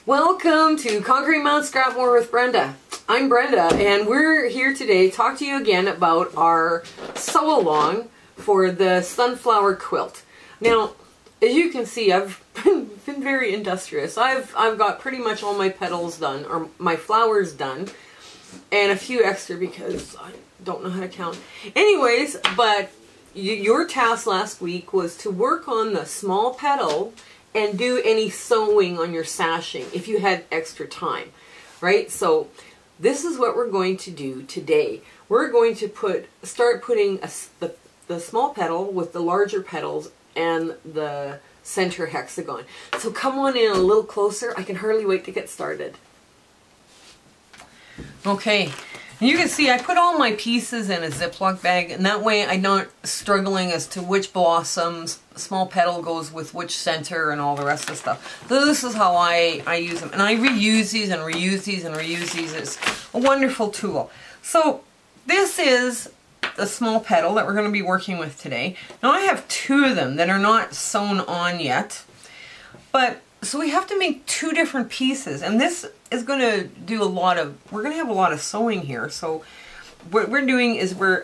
Welcome to Conquering Mount Scrapmore with Brenda. I'm Brenda, and we're here today to talk to you again about our sew-along for the Sunflower Quilt. Now, as you can see, I've been very industrious. I've got pretty much all my petals done, or my flowers done, and a few extra because I don't know how to count. Anyways, but your task last week was to work on the small petal and do any sewing on your sashing if you had extra time, right? So this is what we're going to do today. We're going to start putting the small petal with the larger petals and the center hexagon. So come on in a little closer. I can hardly wait to get started. Okay, and you can see I put all my pieces in a Ziploc bag, and that way I'm not struggling as to which blossoms, small petal goes with which center and all the rest of the stuff. So this is how I use them. And I reuse these and reuse these and reuse these. It's a wonderful tool. So this is the small petal that we're going to be working with today. Now I have two of them that are not sewn on yet. But so we have to make two different pieces, and this is going to do we're going to have a lot of sewing here. So what we're doing is we're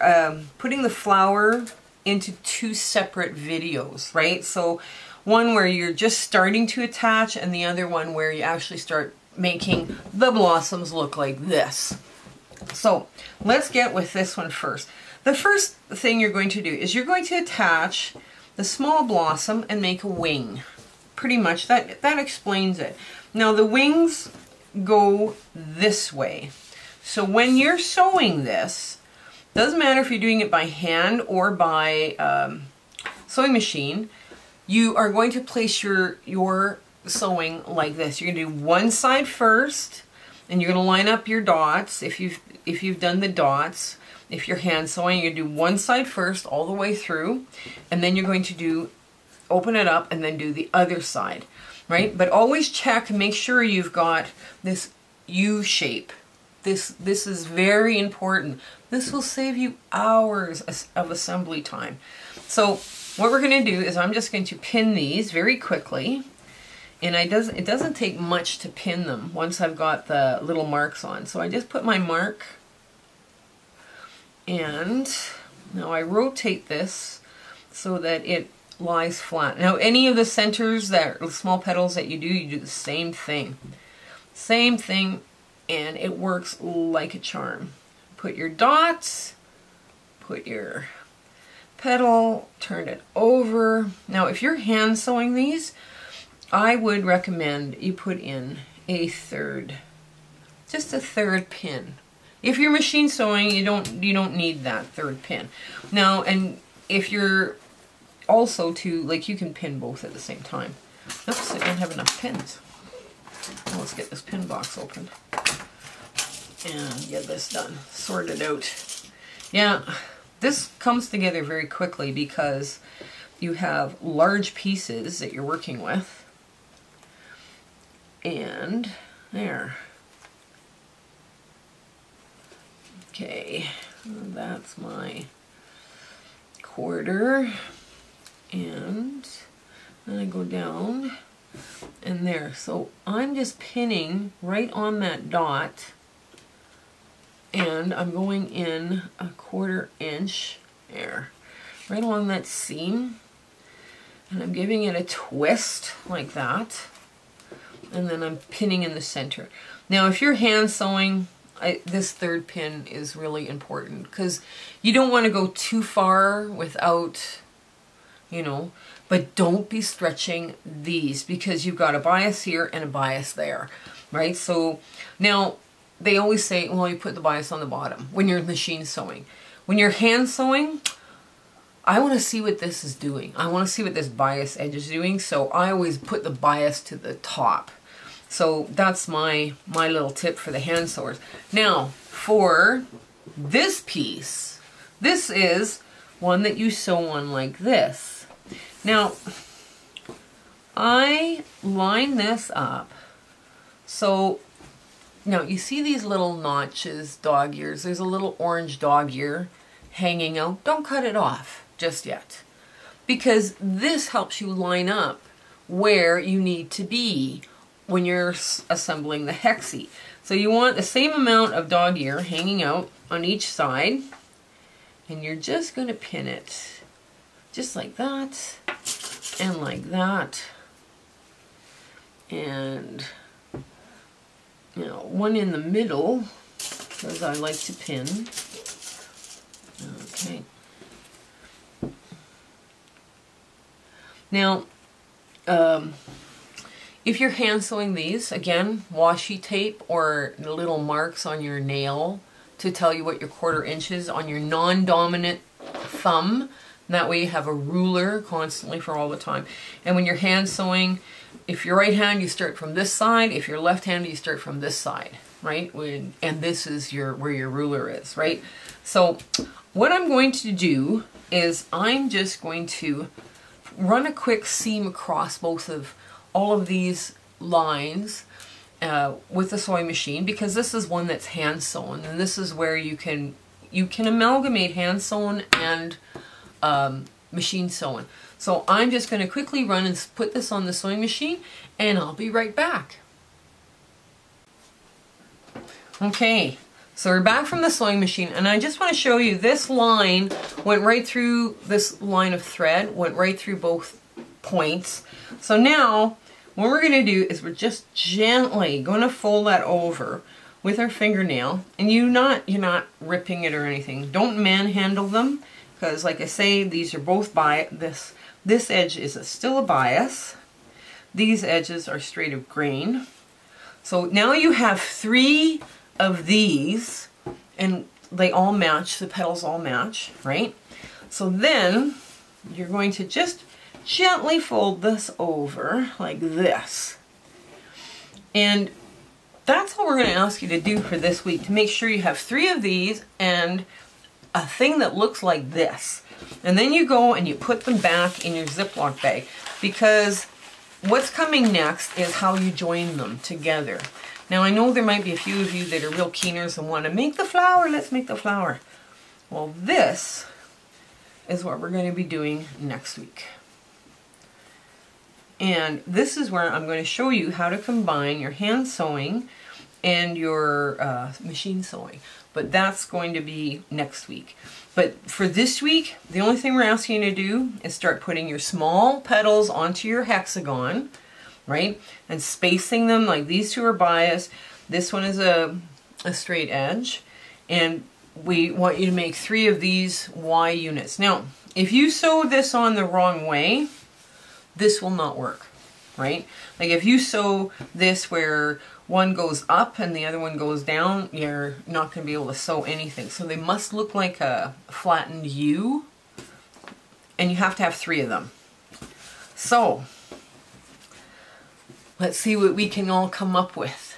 putting the flower into two separate videos, right? So one where you're just starting to attach, and the other one where you actually start making the blossoms look like this. So let's get with this one first. The first thing you're going to do is you're going to attach the small blossom and make a wing. Pretty much, that explains it. Now the wings go this way. So when you're sewing this, doesn't matter if you're doing it by hand or by sewing machine, you are going to place your sewing like this. You're going to do one side first, and you're going to line up your dots if you've done the dots. If you're hand sewing, you're going to do one side first all the way through, and then you're going to open it up and then do the other side, right? But always check and make sure you've got this U shape. This is very important. This will save you hours of assembly time. So what we're going to do is I'm just going to pin these very quickly, and it doesn't take much to pin them once I've got the little marks on. So I just put my mark, and now I rotate this so that it lies flat. Now any of the centers, small petals that you do the same thing. Same thing, and it works like a charm. Put your dots, put your petal, turn it over. Now if you're hand sewing these, I would recommend you put in just a third pin. If you're machine sewing, you don't need that third pin. Now, and if you're also you can pin both at the same time. Oops, I don't have enough pins. Well, let's get this pin box opened and get this done, sort it out. Yeah, this comes together very quickly because you have large pieces that you're working with. And there. Okay, that's my quarter. And then I go down and there. So I'm just pinning right on that dot, and I'm going in a 1/4 inch there, right along that seam, and I'm giving it a twist like that, and then I'm pinning in the center. Now if you're hand sewing, this third pin is really important because you don't want to go too far without, but don't be stretching these because you've got a bias here and a bias there, right? So now they always say, well, you put the bias on the bottom when you're machine sewing. When you're hand sewing, I want to see what this is doing. I want to see what this bias edge is doing, so I always put the bias to the top. So that's my little tip for the hand sewers. Now for this piece, this is one that you sew on like this. Now, I line this up. So, now you see these little notches, dog ears. There's a little orange dog ear hanging out. Don't cut it off just yet, because this helps you line up where you need to be when you're assembling the hexie. So you want the same amount of dog ear hanging out on each side, and you're just going to pin it just like that, and like that, and you know, one in the middle, because I like to pin. Okay. Now, if you're hand sewing these, again, washi tape or little marks on your nail to tell you what your 1/4 inch is on your non-dominant thumb. That way you have a ruler constantly for all the time. And when you're hand sewing, if you're right hand, you start from this side. If you're left handed, you start from this side, right? And this is where your ruler is, right? So what I'm going to do is I'm just going to run a quick seam across all of these lines with the sewing machine, because this is one that's hand sewn, and this is where you can amalgamate hand sewn and machine sewn. So I'm just going to quickly run and put this on the sewing machine, and I'll be right back. Okay, so we're back from the sewing machine, and I just want to show you this line went right through this line of thread, went right through both points. So now what we're going to do is we're just gently going to fold that over with our fingernail, and you're not ripping it or anything. Don't manhandle them, because like I say, these are both bias. This edge is still a bias. These edges are straight of grain. So now you have 3 of these, and they all match, the petals all match, right? So then you're going to just gently fold this over like this. And that's what we're going to ask you to do for this week, to make sure you have 3 of these and a thing that looks like this. And then you go and you put them back in your Ziploc bag, because what's coming next is how you join them together. Now I know there might be a few of you that are real keeners and want to make the flower, let's make the flower. Well, this is what we're going to be doing next week. And this is where I'm going to show you how to combine your hand sewing and your machine sewing. But that's going to be next week. But for this week, the only thing we're asking you to do is start putting your small petals onto your hexagon, right? And spacing them, like these 2 are bias. This one is a straight edge. And we want you to make 3 of these Y units. Now, if you sew this on the wrong way, this will not work, right? Like if you sew this where one goes up and the other one goes down, you're not going to be able to sew anything. So they must look like a flattened U, and you have to have 3 of them. So let's see what we can all come up with.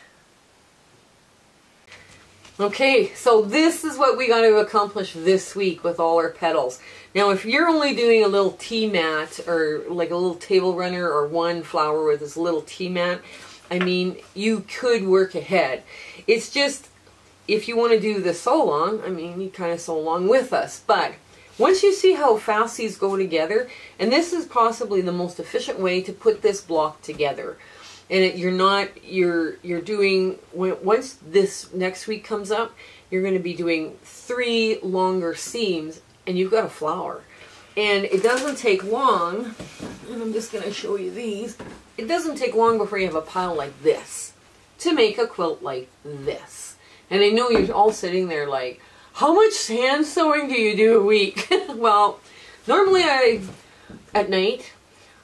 Okay, so this is what we got to accomplish this week with all our petals. Now, if you're only doing a little tea mat, or like a little table runner, or one flower with this little tea mat, I mean, you could work ahead. It's just, if you want to do the sew along, I mean, you kind of sew along with us. But once you see how fast these go together, and this is possibly the most efficient way to put this block together. And you're doing, once this next week comes up, you're going to be doing 3 longer seams, and you've got a flower. And it doesn't take long, and I'm just going to show you these. It doesn't take long before you have a pile like this to make a quilt like this. And I know you're all sitting there like, how much hand sewing do you do a week? Well, normally at night,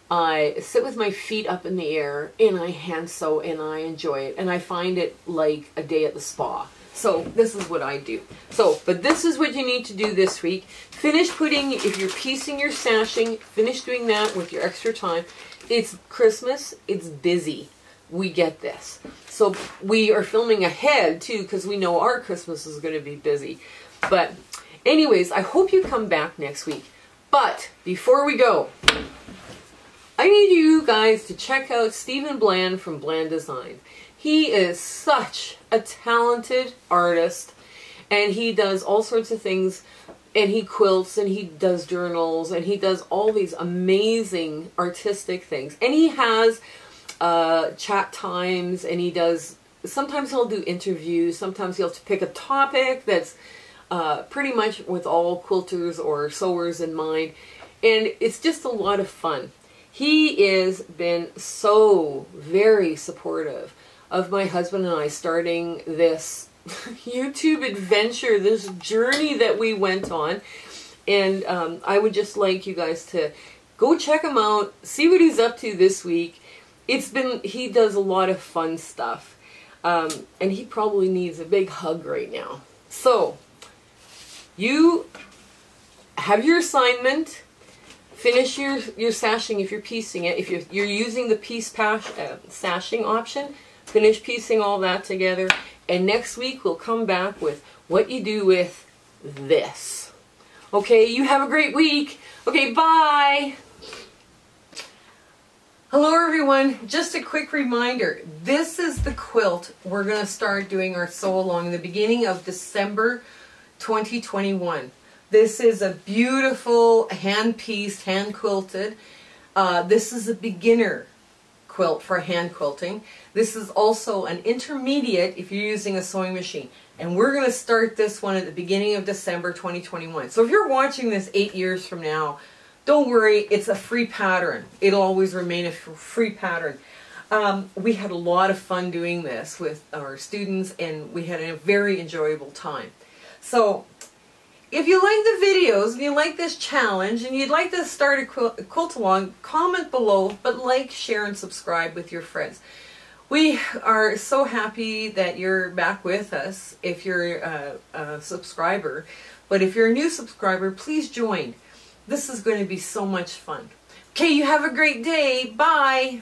I sit with my feet up in the air and I hand sew and I enjoy it. And I find it like a day at the spa. So this is what I do. So, but this is what you need to do this week. Finish putting, if you're piecing your sashing, finish doing that with your extra time. It's Christmas, it's busy. We get this. So we are filming ahead too, because we know our Christmas is going to be busy. But anyways, I hope you come back next week. But before we go, I need you guys to check out Stephen Bland from Bland Design. He is such a talented artist, and he does all sorts of things, and he quilts, and he does journals, and he does all these amazing artistic things. And he has chat times, and he does, sometimes he'll do interviews, sometimes he'll pick a topic that's pretty much with all quilters or sewers in mind, and it's just a lot of fun. He has been so very supportive of my husband and I starting this YouTube adventure, this journey that we went on. And I would just like you guys to go check him out, see what he's up to this week. He does a lot of fun stuff. And he probably needs a big hug right now. So, you have your assignment. Finish your sashing if you're piecing it. If you're using the piece sashing option, finish piecing all that together. And next week we'll come back with what you do with this. Okay, you have a great week. Okay, bye. Hello everyone, just a quick reminder. This is the quilt we're going to start doing our sew along in the beginning of December 2021. This is a beautiful hand-pieced, hand-quilted. This is a beginner quilt for hand quilting. This is also an intermediate if you're using a sewing machine. And we're going to start this one at the beginning of December 2021. So if you're watching this 8 years from now, don't worry, it's a free pattern. It'll always remain a free pattern. We had a lot of fun doing this with our students, and we had a very enjoyable time. So if you like the videos and you like this challenge and you'd like to start a quilt along, comment below, but like, share, and subscribe with your friends. We are so happy that you're back with us if you're a subscriber. But if you're a new subscriber, please join. This is going to be so much fun. Okay, you have a great day. Bye.